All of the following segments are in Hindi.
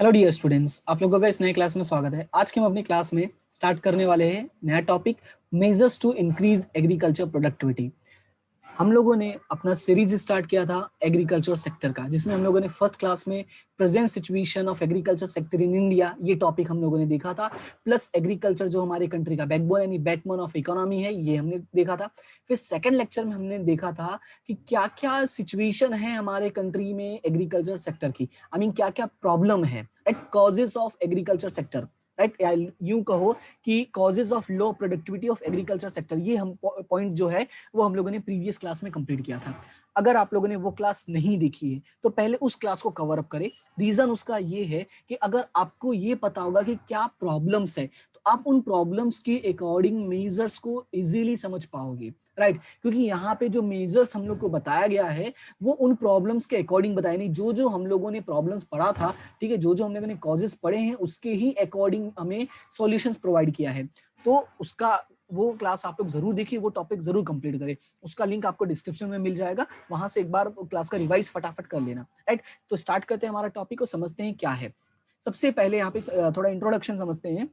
हेलो डियर स्टूडेंट्स, आप लोगों का इस नए क्लास में स्वागत है। आज के हम अपनी क्लास में स्टार्ट करने वाले हैं नया topic, measures to increase agriculture productivity. हम लोगों ने अपना सीरीज स्टार्ट किया था एग्रीकल्चर सेक्टर का, जिसमें हम लोगों ने फर्स्ट क्लास में present situation of agriculture sector in India ये टॉपिक हम लोगों ने देखा था, प्लस एग्रीकल्चर जो हमारे कंट्री का बैकबोन यानी बैकबोन ऑफ इकोनॉमी है ये हमने देखा था। फिर सेकंड लेक्चर में हमने देखा था कि क्या क्या सिचुएशन है हमारे कंट्री में एग्रीकल्चर सेक्टर की, आई मीन क्या क्या प्रॉब्लम है, right, causes of agriculture sector, right, यूं कहो कि causes of low productivity of agriculture sector. ये हम पॉइंट जो है वो हम लोगों ने प्रीवियस क्लास में कंप्लीट किया था। अगर आप लोगों ने वो क्लास नहीं देखी है तो पहले उस क्लास को कवर अप करें। रीजन उसका ये है कि अगर आपको ये पता होगा कि क्या प्रॉब्लम्स है तो आप उन प्रॉब्लम्स के अकॉर्डिंग मेजर्स को इजीली समझ पाओगे, राइट। क्योंकि यहाँ पे जो मेजर्स हम लोग को बताया गया है वो उन प्रॉब्लम्स के अकॉर्डिंग बताया नहीं, जो जो हम लोगों ने प्रॉब्लम्स पढ़ा था, ठीक है, जो जो हम लोगों ने कॉजेस पढ़े हैं उसके ही अकॉर्डिंग हमें सॉल्यूशंस प्रोवाइड किया है। तो उसका वो क्लास आप लोग जरूर देखिए, वो टॉपिक जरूर कंप्लीट करें। उसका लिंक आपको डिस्क्रिप्शन में मिल जाएगा, वहां से एक बार क्लास का रिवाइज फटाफट कर लेना, राइट। तो स्टार्ट करते हैं हमारा टॉपिक को, समझते हैं क्या है। सबसे पहले यहाँ पे थोड़ा इंट्रोडक्शन समझते हैं।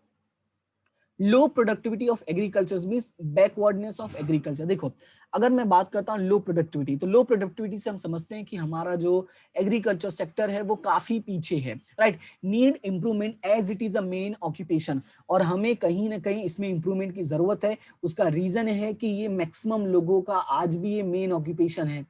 लो productivity of agriculture means backwardness of agriculture. देखो, अगर मैं बात करता हूँ लो प्रोडक्टिविटी, तो लो प्रोडक्टिविटी से हम समझते हैं कि हमारा जो एग्रीकल्चर सेक्टर है वो काफी पीछे है, right. Need improvement as it is a main occupation, और हमें कहीं ना कहीं इसमें इंप्रूवमेंट की जरूरत है। उसका रीजन है कि ये मैक्सिमम लोगों का आज भी ये मेन ऑक्यूपेशन है।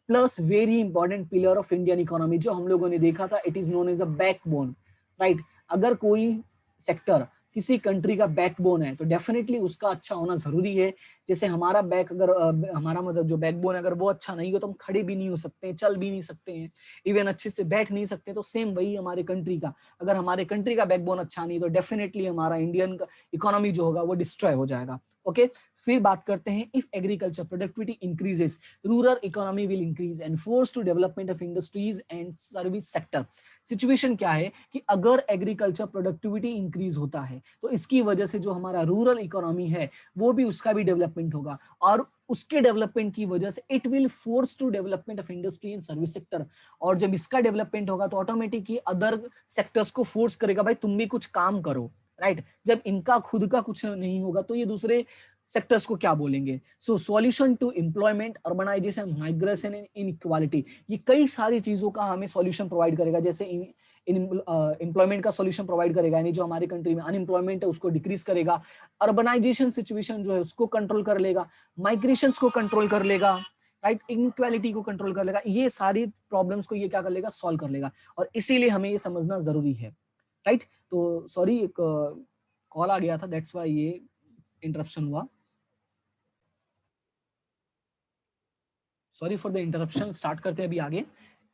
Plus very important pillar of Indian economy, जो हम लोगों ने देखा था, it is known as a backbone, right. अगर कोई सेक्टर किसी कंट्री का बैकबोन है तो डेफिनेटली उसका अच्छा होना जरूरी है। जैसे हमारा बैक, अगर हमारा मतलब जो बैकबोन है अगर वो अच्छा नहीं हो तो हम खड़े भी नहीं हो सकते हैं, चल भी नहीं सकते हैं, इवन अच्छे से बैठ नहीं सकते। तो सेम वही हमारे कंट्री का, अगर हमारे कंट्री का बैकबोन अच्छा नहीं तो डेफिनेटली हमारा इंडियन इकोनॉमी जो होगा वो डिस्ट्रॉय हो जाएगा। ओके, फिर बात करते हैं, if agriculture productivity increases rural economy will increase and force to development of industries and service sector. Situation क्या है कि अगर एग्रीकल्चर प्रोडक्टिविटी इंक्रीज होता है तो इसकी वजह से जो हमारा रूरल इकोनॉमी है वो भी, उसका भी डेवलपमेंट होगा, और उसके डेवलपमेंट की वजह से it will force to development of industry and service sector. और जब इसका डेवलपमेंट होगा तो ऑटोमेटिकली अदर सेक्टर्स को फोर्स करेगा, भाई तुम भी कुछ काम करो, राइट। जब इनका खुद का कुछ नहीं होगा तो ये दूसरे सेक्टर्स को क्या बोलेंगे। So solution to employment, urbanisation, migration and inequality, ये कई सारी चीजों का हमें सॉल्यूशन प्रोवाइड करेगा। जैसे एम्प्लॉयमेंट का सॉल्यूशन प्रोवाइड करेगा, यानी जो हमारे कंट्री में अनएम्प्लॉयमेंट है उसको डिक्रीज करेगा, अर्बनाइजेशन सिचुएशन जो है उसको कंट्रोल कर लेगा, माइग्रेशन को कंट्रोल कर लेगा, राइट, इनक्वालिटी को कंट्रोल कर लेगा। ये सारी प्रॉब्लम्स को ये क्या कर लेगा, सॉल्व कर लेगा। और इसीलिए हमें ये समझना जरूरी है, राइट। तो सॉरी, एक कॉल आ गया था, दैट्स वाई ये इंटरप्शन हुआ, sorry for the interruption. Start करते हैं अभी आगे।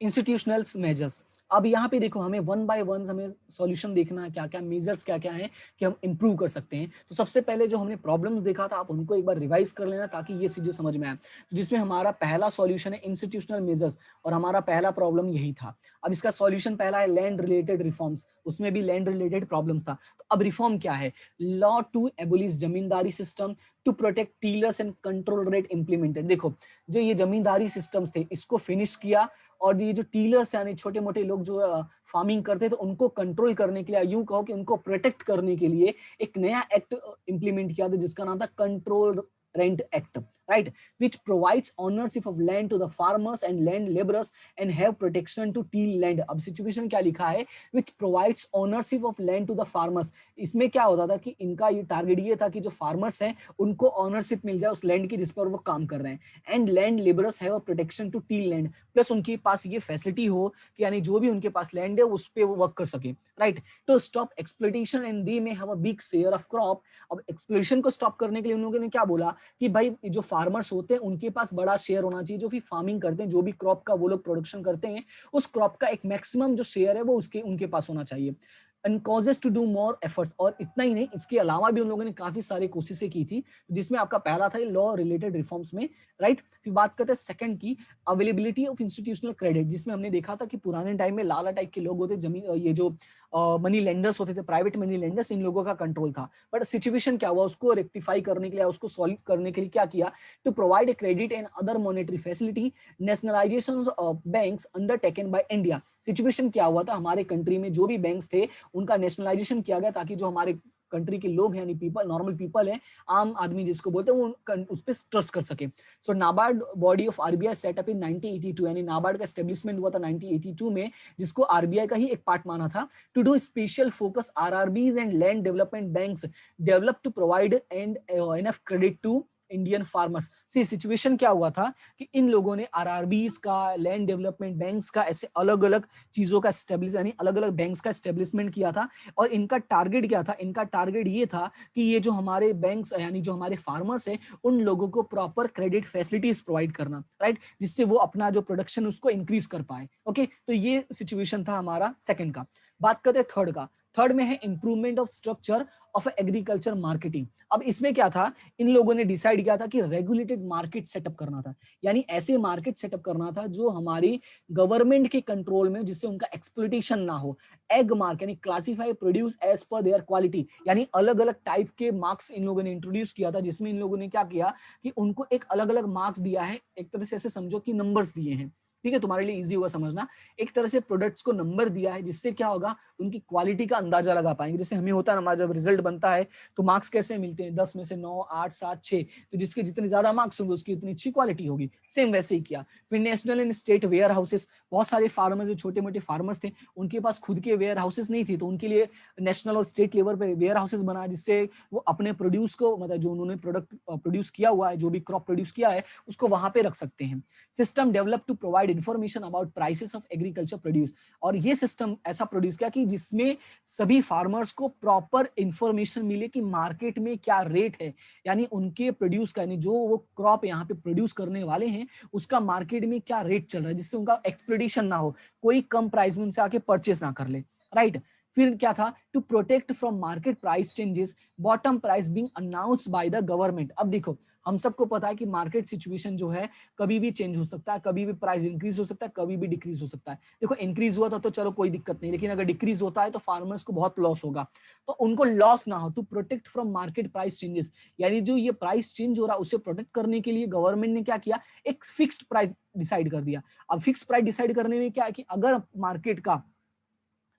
इंस्टीट्यूशनल मेजर्स, अब यहाँ पे देखो हमें वन बाय वन हमें सॉल्यूशन देखना है, क्या क्या मेजर्स क्या क्या हैं कि हम इंप्रूव कर सकते हैं। तो सबसे पहले जो हमने प्रॉब्लम्स देखा था आप उनको एक बार रिवाइज कर लेना ताकि ये चीजें समझ में आए। तो जिसमें हमारा पहला सॉल्यूशन है इंस्टीट्यूशनल मेजर्स, और हमारा पहला प्रॉब्लम यही था। अब इसका सॉल्यूशन पहला है लैंड रिलेटेड रिफॉर्म्स, उसमें भी लैंड रिलेटेड प्रॉब्लम्स था। तो अब रिफॉर्म क्या है, law to abolish zamindari system to protect tillers and control rate implemented. देखो, जो ये जमींदारी सिस्टम्स थे इसको फिनिश किया, और ये जो टीलर्स यानी छोटे मोटे लोग जो फार्मिंग करते थे उनको कंट्रोल करने के लिए, यूं कहो कि उनको प्रोटेक्ट करने के लिए एक नया एक्ट इंप्लीमेंट किया था जिसका नाम था control rent act, right, which provides ownership of land to the farmers and land laborers and have protection to till land। अब सिचुएशन क्या लिखा है, which provides ownership of land to the farmers। इसमें क्या होता था कि इनका ये टारगेट ये था कि जो फार्मर्स हैं उनको ऑनरशिप मिल जाए उस लैंड की जिस पर वो काम कर रहे हैं, and land labourers have a protection to till land, plus उनके पास ये फैसिलिटी हो कि यानी जो भी उनके पास लैंड है उस पर वो वर्क कर सके, राइट। तो स्टॉप एक्सप्लॉइटेशन एंड दे में have a big share of crop. अब एक्सप्लॉइटेशन को स्टॉप करने के लिए उन लोगों ने क्या बोला कि भाई जो फार्मर्स होते हैं उनके पास बड़ा शेयर होना चाहिए, जो भी फार्मिंग करते हैं, जो भी क्रॉप का वो लोग प्रोडक्शन करते हैं उस क्रॉप का एक मैक्सिमम जो शेयर है वो उसके उनके पास होना चाहिए, and causes to do more efforts. और इतना ही नहीं, इसके अलावा भी उन लोगों ने काफी सारी कोशिशें की थी, जिसमें आपका पहला था लॉ रिलेटेड रिफॉर्म्स में, राइट। फिर बात करते हैं सेकंड की, अवेलेबिलिटी ऑफ इंस्टीट्यूशनल क्रेडिट, जिसमें हमने देखा था कि पुराने टाइम में लाला टाइप के लोग होते, जमीन ये जो मनी लेंडर्स होते थे, प्राइवेट मनी लेंडर्स, इन लोगों का कंट्रोल था। बट सिचुएशन क्या हुआ, उसको रेक्टिफाई करने के लिए, उसको सॉल्व करने के लिए क्या किया, to provide credit and other monetary facility, nationalisation of banks undertaken by India. Situation क्या हुआ था, हमारे कंट्री में जो भी बैंक्स थे उनका नेशनलाइजेशन किया गया, ताकि जो हमारे कंट्री के लोग हैं, यानी पीपल, नॉर्मल पीपल है, आम आदमी जिसको बोलते हैं, वो उस पर ट्रस्ट कर सके। So NABARD body of RBI set up in 1982, यानी नाबार्ड का एस्टेब्लिशमेंट हुआ था 1982 में, जिसको आरबीआई का ही एक पार्ट माना था, to do special focus RRBs and land development banks develop to provide and enough credit to Indian farmers. See situation क्या हुआ था कि इन लोगों ने आरआरबीज का, लैंड डेवलपमेंट बैंक्स का, ऐसे अलग अलग चीजों का एस्टेब्लिश, यानी अलग अलग बैंक्स का एस्टेब्लिशमेंट किया था। और इनका टारगेट क्या था, इनका टारगेट ये था कि ये जो हमारे बैंक्स, यानी जो हमारे फार्मर्स है, उन लोगों को प्रॉपर क्रेडिट फैसिलिटीज प्रोवाइड करना, राइट, जिससे वो अपना जो प्रोडक्शन उसको इंक्रीज कर पाए। ओके, तो ये सिचुएशन था हमारा सेकंड का। बात करते हैं थर्ड का। थर्ड में है improvement of structure of agriculture marketing. अब इसमें क्या था, इन लोगों ने डिसाइड किया था कि रेगुलेटेड मार्केट सेटअप करना था, यानी ऐसे मार्केट सेटअप करना था जो हमारी गवर्नमेंट के कंट्रोल में, जिससे उनका एक्सप्लॉइटेशन ना हो। एग मार्क, यानी classify produce as per their quality, यानी अलग अलग टाइप के मार्क्स इन लोगों ने इंट्रोड्यूस किया था, जिसमें इन लोगों ने क्या किया कि उनको एक अलग अलग मार्क्स दिया है, एक तरह से ऐसे समझो कि नंबर्स दिए हैं, ठीक है, तुम्हारे लिए इजी होगा समझना। एक तरह से प्रोडक्ट्स को नंबर दिया है, जिससे क्या होगा, उनकी क्वालिटी का अंदाजा लगा पाएंगे। जैसे हमें होता है ना, हमारा जब रिजल्ट बनता है तो मार्क्स कैसे मिलते हैं, 10 में से 9, 8, 7, 6, तो जिसके जितने ज्यादा मार्क्स होंगे उसकी उतनी अच्छी क्वालिटी होगी। सेम वैसे ही किया। फिर national and state warehouses, बहुत सारे फार्मर्स, जो छोटे मोटे फार्मर्स थे, उनके पास खुद के वेयर हाउसेस नहीं थे, तो उनके लिए नेशनल और स्टेट लेवल पे वेयर हाउसेस बनाया, जिससे वो अपने प्रोड्यूस को, मतलब जो उन्होंने प्रोडक्ट प्रोड्यूस किया हुआ है, जो भी क्रॉप प्रोड्यूस किया है, उसको वहां पे रख सकते हैं। System develop to provide information about prices of agriculture produce, और ये सिस्टम ऐसा प्रोड्यूस किया कि जिसमें सभी फार्मर्स को प्रॉपर इंफॉर्मेशन मिले कि मार्केट में क्या रेट है, यानी उनके प्रोड्यूस का, यानी जो वो क्रॉप यहाँ पे प्रोड्यूस करने वाले हैं उसका मार्केट में क्या रेट चल रहा है, जिससे उनका एक्सप्लोइटेशन ना हो, कोई कम प्राइस में उनसे आके परचेस ना कर ले, राइट। फिर क्या था, to protect from market price changes, bottom price being announced by the government. अब देखो, हम सबको पता है कि मार्केट सिचुएशन जो है कभी भी चेंज हो सकता है, कभी भी प्राइस इंक्रीज हो सकता है, कभी भी डिक्रीज हो सकता है। देखो, इंक्रीज हुआ तो चलो कोई दिक्कत नहीं, लेकिन अगर डिक्रीज होता है तो फार्मर्स को बहुत लॉस होगा, तो उनको लॉस ना हो, to protect from market price changes, यानी जो ये प्राइस चेंज हो रहा है उसे प्रोटेक्ट करने के लिए गवर्नमेंट ने क्या किया, एक फिक्स्ड प्राइस डिसाइड कर दिया। अब फिक्स प्राइस डिसाइड करने में क्या है कि अगर मार्केट का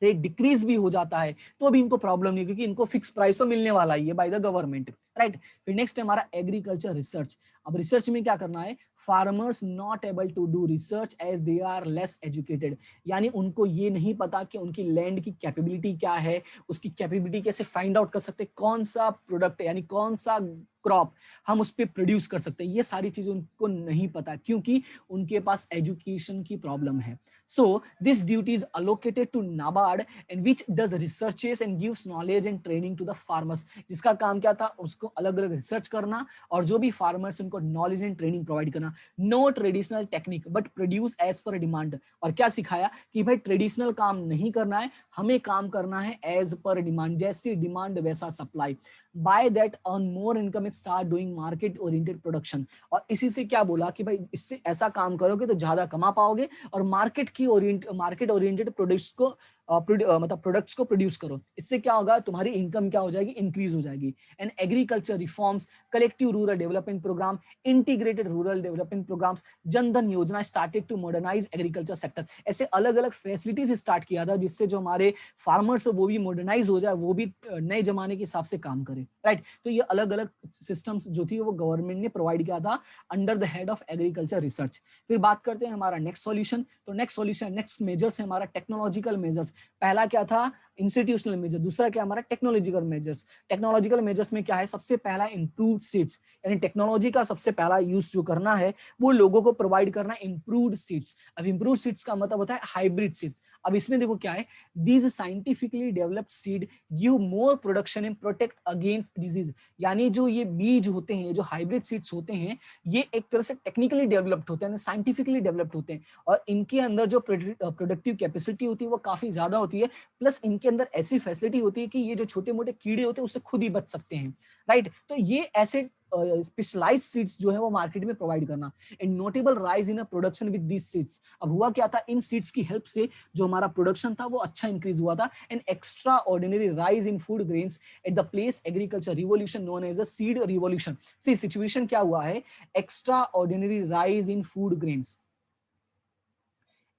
रेट डिक्रीज भी हो जाता है तो अभी इनको प्रॉब्लम नहीं, क्योंकि इनको फिक्स प्राइस तो मिलने वाला ही है बाय द गवर्नमेंट, राइट। फिर नेक्स्ट है हमारा एग्रीकल्चर रिसर्च। अब रिसर्च में क्या करना है, farmers not able to do research as they are less educated, यानी उनको ये नहीं पता कि उनकी लैंड की कैपेबिलिटी क्या है, उसकी कैपेबिलिटी कैसे फाइंड आउट कर सकते, कौन सा प्रोडक्ट, यानी कौन सा क्रॉप हम उस पर प्रोड्यूस कर सकते हैं, ये सारी चीजें उनको नहीं पता, क्योंकि उनके पास एजुकेशन की प्रॉब्लम है। So this duty is allocated to NABARD, and which does researches and gives knowledge and training to the farmers. जिसका काम क्या था, उसको अलग अलग रिसर्च करना और जो भी फार्मर्स उनको नॉलेज एंड ट्रेनिंग प्रोवाइड करना। No traditional technique but produce as per demand, और क्या सिखाया कि भाई ट्रेडिशनल काम नहीं करना है, हमें काम करना है एज पर डिमांड, जैसी डिमांड वैसा supply. By that earn more income, start doing market oriented production, और इसी से क्या बोला कि भाई इससे ऐसा काम करोगे तो ज्यादा कमा पाओगे और मार्केट ओरिएंटेड प्रोडक्ट्स को मतलब प्रोडक्ट्स को प्रोड्यूस करो, इससे क्या होगा, तुम्हारी इनकम क्या हो जाएगी, इंक्रीज हो जाएगी। And agriculture reforms, collective rural development programme, integrated rural development programmes, Jan Dhan Yojana started to modernise agriculture sector, ऐसे अलग अलग फैसिलिटीज स्टार्ट किया था जिससे जो हमारे फार्मर्स वो भी मॉडर्नाइज हो जाए, वो भी नए जमाने के हिसाब से काम करे, राइट। तो ये अलग अलग सिस्टम्स जो थी वो गवर्नमेंट ने प्रोवाइड किया था under the head of agriculture research. फिर बात करते हैं हमारा नेक्स्ट सॉल्यूशन, तो नेक्स्ट मेजर्स है हमारा टेक्नोलॉजिकल मेजर्स। पहला क्या था, इंस्टीट्यूशनल मेजर, दूसरा क्या हमारा टेक्नोलॉजिकल मेजर्स। टेक्नोलॉजिकल मेजर्स में क्या है, सबसे पहला इंप्रूव्ड सीड्स, यानी टेक्नोलॉजी का सबसे पहला यूज जो करना है वो लोगों को प्रोवाइड करना इंप्रूव्ड सीड्स। अब इंप्रूव्ड सीड्स का मतलब होता है हाइब्रिड सीड्स। अब इसमें देखो क्या है, these scientifically developed seed give more production and protect against disease, यानी जो ये बीज होते हैं, जो हाइब्रिड सीड्स होते हैं, ये एक तरह से टेक्निकली डेवलप्ड होते हैं, साइंटिफिकली डेवलप्ड होते हैं, और इनके अंदर जो प्रोडक्टिव कैपेसिटी होती है वो काफी ज्यादा होती है, प्लस इनके अंदर ऐसी फैसिलिटी होती है कि ये जो छोटे मोटे कीड़े होते हैं उससे खुद ही बच सकते हैं, राइट। तो ये ऐसे स्पेशलाइज्ड सीड्स जो है वो मार्केट में प्रोवाइड करना, and notable rise in a production with these seeds. अब हुआ क्या था, इन सीड्स की हेल्प से जो हमारा प्रोडक्शन था वो अच्छा इंक्रीज हुआ था, and extraordinary rise in food grains at the place agriculture revolution known as a seed revolution. See situation क्या हुआ है, extraordinary rise in food grains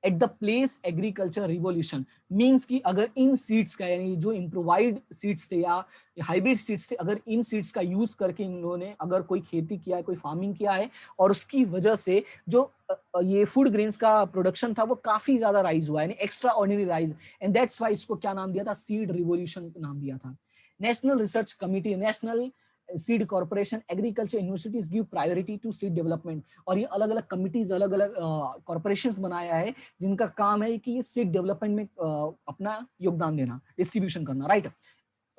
at the place agriculture revolution means कि अगर इन सीड्स का, यानी जो इम्प्रोवाइड सीड्स थे या हाइब्रिड सीड्स थे, अगर इन सीड्स का यूज करके इन लोगों ने अगर कोई खेती किया है, कोई फार्मिंग किया है, और उसकी वजह से जो ये फूड ग्रेन्स का प्रोडक्शन था वो काफी ज्यादा राइज हुआ है, यानी extra ordinary rise, and that's why इसको क्या नाम दिया था, सीड रिवॉल्यूशन नाम दिया था। National research committee, national seed corporation, agriculture universities give priority to seed development, और ये अलग अलग कमिटीज, अलग अलग कॉर्पोरेशंस बनाया है जिनका काम है कि ये सीड डेवलपमेंट में अपना योगदान देना, डिस्ट्रीब्यूशन करना, राइट।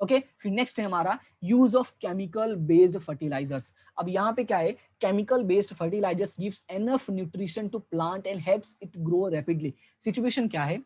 ओके, फिर नेक्स्ट है हमारा use of chemical based fertilisers. अब यहाँ पे क्या है, chemical based fertilisers gives enough nutrition to plant and helps it grow rapidly. Situation क्या है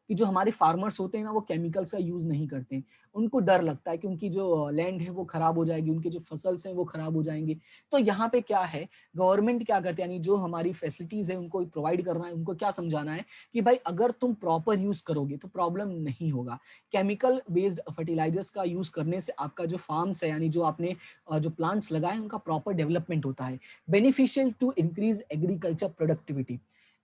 कि जो हमारे फार्मर्स होते हैं ना, वो केमिकल्स का यूज नहीं करते हैं, उनको डर लगता है कि उनकी जो लैंड है वो खराब हो जाएगी, उनके जो फसल्स हैं वो खराब हो जाएंगे। तो यहाँ पे क्या है, गवर्नमेंट क्या करते हैं, यानी जो हमारी फैसिलिटीज है उनको प्रोवाइड करना है, उनको क्या समझाना है कि भाई अगर तुम प्रॉपर यूज करोगे तो प्रॉब्लम नहीं होगा। केमिकल बेस्ड फर्टिलाइजर्स का यूज करने से आपका जो फार्म्स है, यानी जो आपने जो प्लांट्स लगाए उनका प्रॉपर डेवलपमेंट होता है। Beneficial to increase agriculture productivity,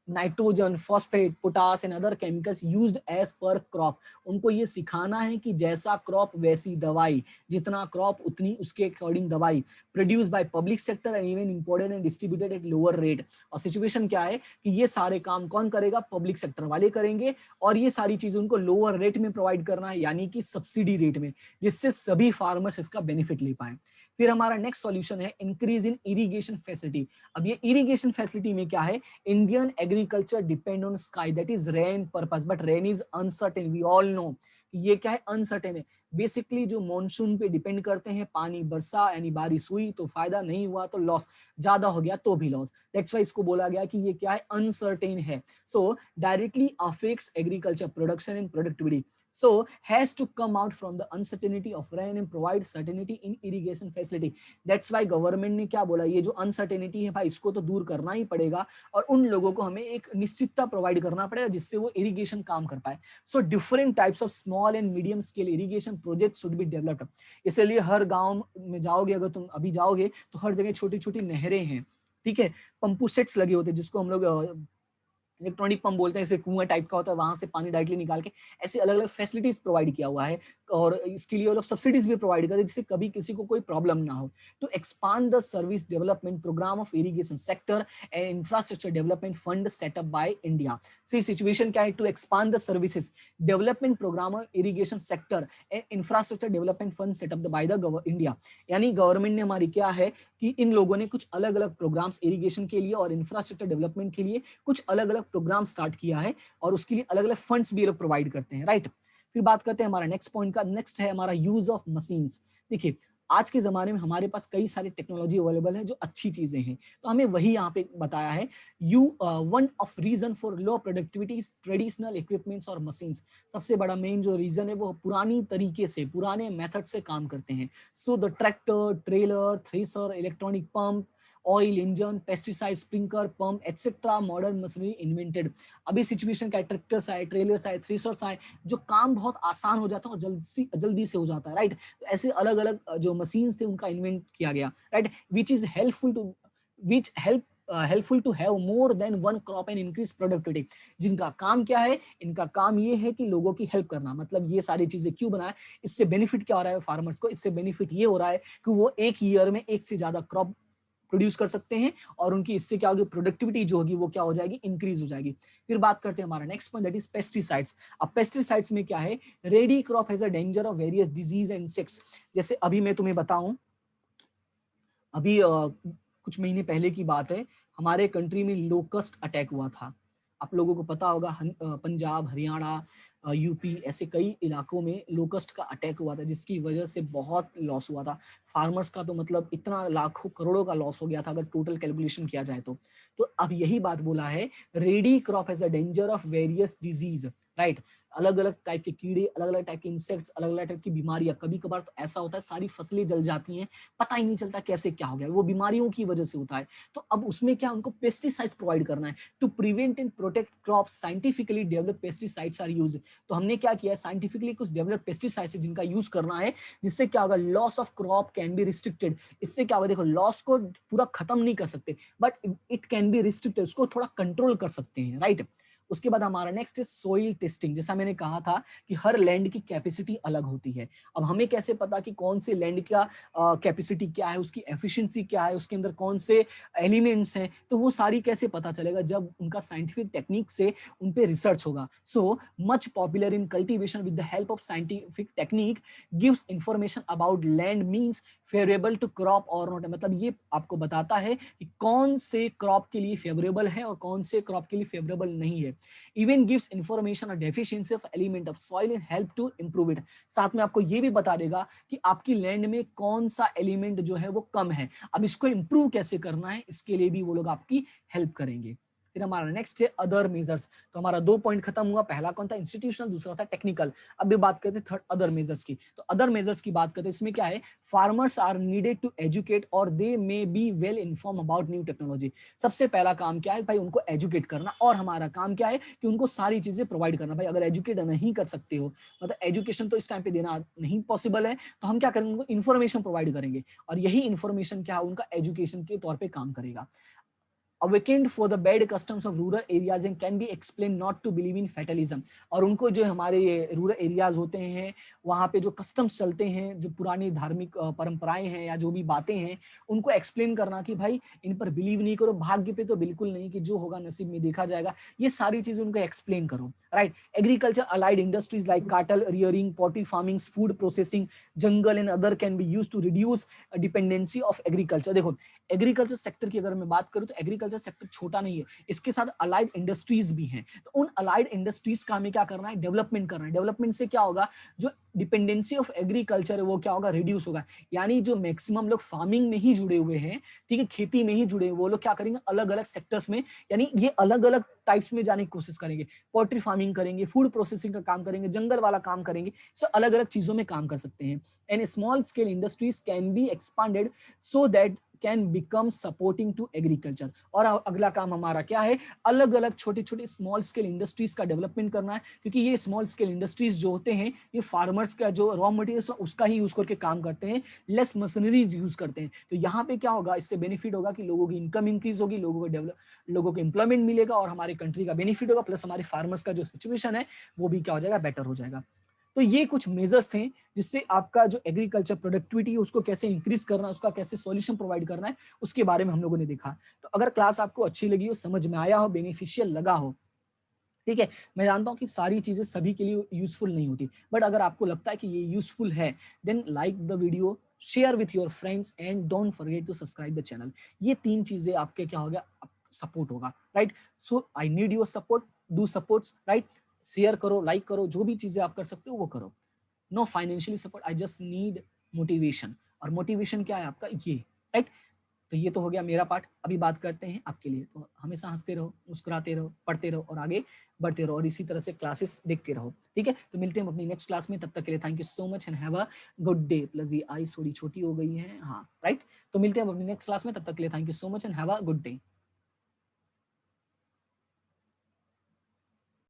nitrogen, phosphate, potash and other chemicals used as per crop. उनको ये सिखाना है कि जैसा क्रॉप वैसी दवाई, जितना क्रॉप उतनी उसके अकॉर्डिंग दवाई, produce by public sector and even imported and distributed at lower rate. और सिचुएशन क्या है कि ये सारे काम कौन करेगा, पब्लिक सेक्टर वाले करेंगे, और ये सारी चीजें उनको लोअर रेट में प्रोवाइड करना है, यानी कि सब्सिडी रेट में, जिससे सभी फार्मर्स इसका बेनिफिट ले पाए। फिर हमारा नेक्स्ट सॉल्यूशन है इंक्रीज इन इरिगेशन फैसिलिटी। अब ये इरिगेशन फैसिलिटी में क्या है, Indian agriculture depend on sky, that is rain purpose, but rain is uncertain, we all know ये क्या है, अनसर्टेन है। बेसिकली जो मॉनसून पे डिपेंड करते हैं, पानी बरसा यानी बारिश हुई तो फायदा, नहीं हुआ तो लॉस, ज्यादा हो गया तो भी लॉस, दैट्स वाई इसको बोला गया कि ये क्या है, अनसर्टेन है। सो directly affects agriculture production and productivity, so has to come out from the uncertainty of rain and provide certainty in irrigation facility. That's why government ने क्या बोला, ये जो uncertainty है भाई इसको तो दूर करना ही पड़ेगा, और उन लोगों को हमें एक निश्चितता प्रोवाइड करना पड़ेगा जिससे वो इरिगेशन काम कर पाए। So different types of small and medium scale irrigation project should be developed. इसलिए हर गांव में जाओगे, अगर तुम अभी जाओगे तो हर जगह छोटी छोटी नहरें हैं, ठीक है, पंपू सेट्स लगे होते हैं जिसको हम लोग इलेक्ट्रॉनिक पंप बोलते हैं, जैसे कुआं टाइप का होता है, वहां से पानी डायरेक्टली निकाल के, ऐसे अलग अलग फैसिलिटीज प्रोवाइड किया हुआ है, और इसके लिए वो लोग सब्सिडीज भी प्रोवाइड करते हैं जिससे कभी किसी को कोई प्रॉब्लम ना हो। To expand the service development programme of irrigation sector and infrastructure development fund set up by India. See situation क्या है, to expand the services development programme of irrigation sector and infrastructure development fund set up by the India, यानी गवर्नमेंट ने हमारी क्या है कि इन लोगों ने कुछ अलग अलग प्रोग्राम्स इरिगेशन के लिए और इंफ्रास्ट्रक्चर डेवलपमेंट के लिए कुछ अलग अलग प्रोग्राम स्टार्ट किया है, और उसके लिए अलग अलग फंड्स भी लोग प्रोवाइड करते हैं, राइट। फिर बात करते हैं हमारा नेक्स्ट पॉइंट का, नेक्स्ट है हमारा यूज ऑफ मशीन्स। देखिए आज के जमाने में हमारे पास कई सारी टेक्नोलॉजी अवेलेबल है जो अच्छी चीजें हैं, तो हमें वही यहाँ पे बताया है। One of reason for low productivity is traditional equipments और मशीन्स। सबसे बड़ा मेन जो रीजन है वो पुरानी तरीके से, पुराने मेथड से काम करते हैं। So the tractor, trailer, thresher, electronic pump, oil engine, pesticide, sprinkler pump etcetera, modern machinery invented. अभी सिचुएशन क्या है, ट्रैक्टर्स आए, ट्रेलर्स आए, थ्रेसर्स आए, जो काम बहुत आसान हो जाता है और जल्दी से हो जाता है, राइट। तो ऐसे अलग अलग जो मशीन्स थे उनका इन्वेंट किया गया, right, which is helpful to which help helpful to have more than one crop and increase productivity. जिनका काम क्या है, इनका काम ये है कि लोगों की हेल्प करना। मतलब ये सारी चीजें क्यों बनाए, इससे बेनिफिट क्या हो रहा है फार्मर्स को, इससे बेनिफिट ये हो रहा है कि वो एक ईयर में एक से ज्यादा क्रॉप प्रोड्यूस कर सकते हैं, और उनकी इससे क्या होगी, प्रोडक्टिविटी जो होगी वो क्या हो जाएगी, इंक्रीज हो जाएगी। फिर बात करते हैं हमारा next point, that is pesticides. अब पेस्टिसाइड्स में क्या है, ready crop has a danger of various disease and insects. जैसे अभी मैं तुम्हें बताऊं, अभी कुछ महीने पहले की बात है, हमारे कंट्री में लोकस्ट अटैक हुआ था। आप लोगों को पता होगा पंजाब, हरियाणा, यूपी, ऐसे कई इलाकों में लोकस्ट का अटैक हुआ था, जिसकी वजह से बहुत लॉस हुआ था फार्मर्स का। तो मतलब इतना लाखों करोड़ों का लॉस हो गया था अगर टोटल कैलकुलेशन किया जाए तो अब यही बात बोला है, ready crop has a danger of various disease, right. अलग अलग टाइप के कीड़े, अलग अलग टाइप के इंसेक्ट्स, अलग अलग टाइप की बीमारियां, कभी कभार तो ऐसा होता है सारी फसलें जल जाती हैं, पता ही नहीं चलता कैसे क्या हो गया, वो बीमारियों की वजह से होता है। तो अब उसमें क्या उनको पेस्टिसाइड्स प्रोवाइड करना है to prevent and protect crops, scientifically develop pesticides are used. तो हमने क्या किया है, साइंटिफिकली कुछ डेवलप पेस्टिसाइड्स जिनका यूज करना है, जिससे क्या होगा, loss of crop can be restricted. इससे क्या होगा, देखो लॉस को पूरा खत्म नहीं कर सकते but it can be restricted, उसको थोड़ा कंट्रोल कर सकते हैं, राइट। उसके बाद हमारा नेक्स्ट है सोइल टेस्टिंग। जैसा मैंने कहा था कि हर लैंड की कैपेसिटी अलग होती है। अब हमें कैसे पता कि कौन से लैंड का कैपेसिटी क्या है, उसकी एफिशिएंसी क्या है, उसके अंदर कौन से एलिमेंट्स हैं, तो वो सारी कैसे पता चलेगा, जब उनका साइंटिफिक टेक्निक से उन पे रिसर्च होगा। So much popular in cultivation with the help of scientific technique gives information about land means favourable to crop और नॉट। मतलब ये आपको बताता है कि कौन से क्रॉप के लिए फेवरेबल है और कौन से क्रॉप के लिए फेवरेबल नहीं है। Even gives information on deficiency of element of soil and help to improve it. साथ में आपको ये भी बता देगा कि आपकी लैंड में कौन सा एलिमेंट जो है वो कम है, अब इसको इंप्रूव कैसे करना है, इसके लिए भी वो लोग आपकी हेल्प करेंगे। फिर हमारा नेक्स्ट है अदर मेजर्स। तो हमारा 2 पॉइंट खत्म हुआ, पहला कौन था, इंस्टीट्यूशनल, दूसरा था टेक्निकल। अब भी बात करते हैं थर्ड अदर मेजर्स की। तो अदर मेजर्स की बात करते हैं, इसमें क्या है, farmers are needed to educate और they may be well inform about new technology. सबसे पहला काम क्या है भाई, उनको एजुकेट करना, और हमारा काम क्या है कि उनको सारी चीजें प्रोवाइड करना। भाई अगर एजुकेट नहीं कर सकते हो, मतलब एजुकेशन तो इस टाइम पे देना नहीं पॉसिबल है, तो हम क्या करेंगे, उनको इन्फॉर्मेशन प्रोवाइड करेंगे, और यही इन्फॉर्मेशन क्या है, उनका एजुकेशन के तौर पे काम करेगा। awakened for the bad customs of rural areas and can be explained not to believe in fatalism। और उनको जो हमारे ये रूरल एरियाज होते हैं, वहाँ पे जो कस्टम्स चलते हैं, जो पुरानी धार्मिक परंपराएं हैं या जो भी बातें हैं, उनको एक्सप्लेन करना कि भाई इन पर बिलीव नहीं करो, भाग्य पे तो बिल्कुल नहीं, कि जो होगा नसीब में देखा जाएगा, ये सारी चीजें उनको एक्सप्लेन करो, right. Agriculture allied industries like cattle rearing, poultry farming, food processing, jungle and other can be use to reduce dependency of agriculture. देखो एग्रीकल्चर सेक्टर की अगर मैं बात करूं तो एग्रीकल्चर सेक्टर छोटा नहीं है, इसके साथ अलाइड इंडस्ट्रीज भी हैं। तो उन अलाइड इंडस्ट्रीज का हमें क्या करना है, डेवलपमेंट करना है। डेवलपमेंट से क्या होगा, जो डिपेंडेंसी ऑफ एग्रीकल्चर है वो क्या होगा, रिड्यूस होगा। यानी जो मैक्सिमम लोग फार्मिंग में ही जुड़े हुए हैं, ठीक है, खेती में ही जुड़े हुए, वो लोग क्या करेंगे, अलग अलग सेक्टर्स में, यानी ये अलग अलग टाइप्स में जाने की कोशिश करेंगे। पोल्ट्री फार्मिंग करेंगे, फूड प्रोसेसिंग का काम करेंगे, जंगल वाला काम करेंगे, सो अलग अलग चीजों में काम कर सकते हैं। And small scale industries can be expanded so that can become supporting to agriculture. और अगला काम हमारा क्या है, अलग अलग छोटे छोटे स्मॉल स्केल इंडस्ट्रीज का डेवलपमेंट करना है, क्योंकि ये स्मॉल स्केल इंडस्ट्रीज जो होते हैं, ये फार्मर्स का जो रॉ मटेरियल उसका ही यूज करके काम करते हैं, लेस मशीनरीज यूज करते हैं। तो यहाँ पे क्या होगा, इससे बेनिफिट होगा कि लोगों की इनकम इंक्रीज होगी, लोगों को एम्प्लॉयमेंट मिलेगा, और हमारे कंट्री का बेनिफिट होगा, प्लस हमारे फार्मर्स का जो सिचुएशन है वो भी क्या हो जाएगा, बेटर हो जाएगा। तो ये कुछ मेजर्स थे जिससे आपका जो एग्रीकल्चर प्रोडक्टिविटी है उसको कैसे इंक्रीज करना है, उसका कैसे सॉल्यूशन प्रोवाइड करना है, उसके बारे में हम लोगों ने देखा। तो अगर क्लास आपको अच्छी लगी हो, समझ में आया हो, बेनिफिशियल लगा हो, ठीक है, मैं जानता हूं कि सारी चीजें सभी के लिए यूजफुल नहीं होती, बट अगर आपको लगता है कि ये यूजफुल है, then like the video, share with your friends and don't forget to subscribe the channel. ये 3 चीजें आपके क्या हो गया, सपोर्ट होगा, right. So I need your support, do supports, right. Share करो, लाइक करो, जो भी चीजें आप कर सकते हो वो करो। No financially support, I just need motivation. और मोटिवेशन क्या है आपका, ये, राइट। तो ये तो हो गया मेरा पार्ट। अभी बात करते हैं आपके लिए। तो हमेशा हंसते रहो, मुस्कुराते रहो, पढ़ते रहो और आगे बढ़ते रहो, और इसी तरह से क्लासेस देखते रहो, ठीक है। तो मिलते हैं अपनी नेक्स्ट क्लास में, तब तक के लिए thank you so much and have a good day. Plus ये आई थोड़ी छोटी हो गई है, हाँ, राइट। तो मिलते हैं अपनी नेक्स्ट क्लास में, तब तक के लिए thank you so much and have a good day.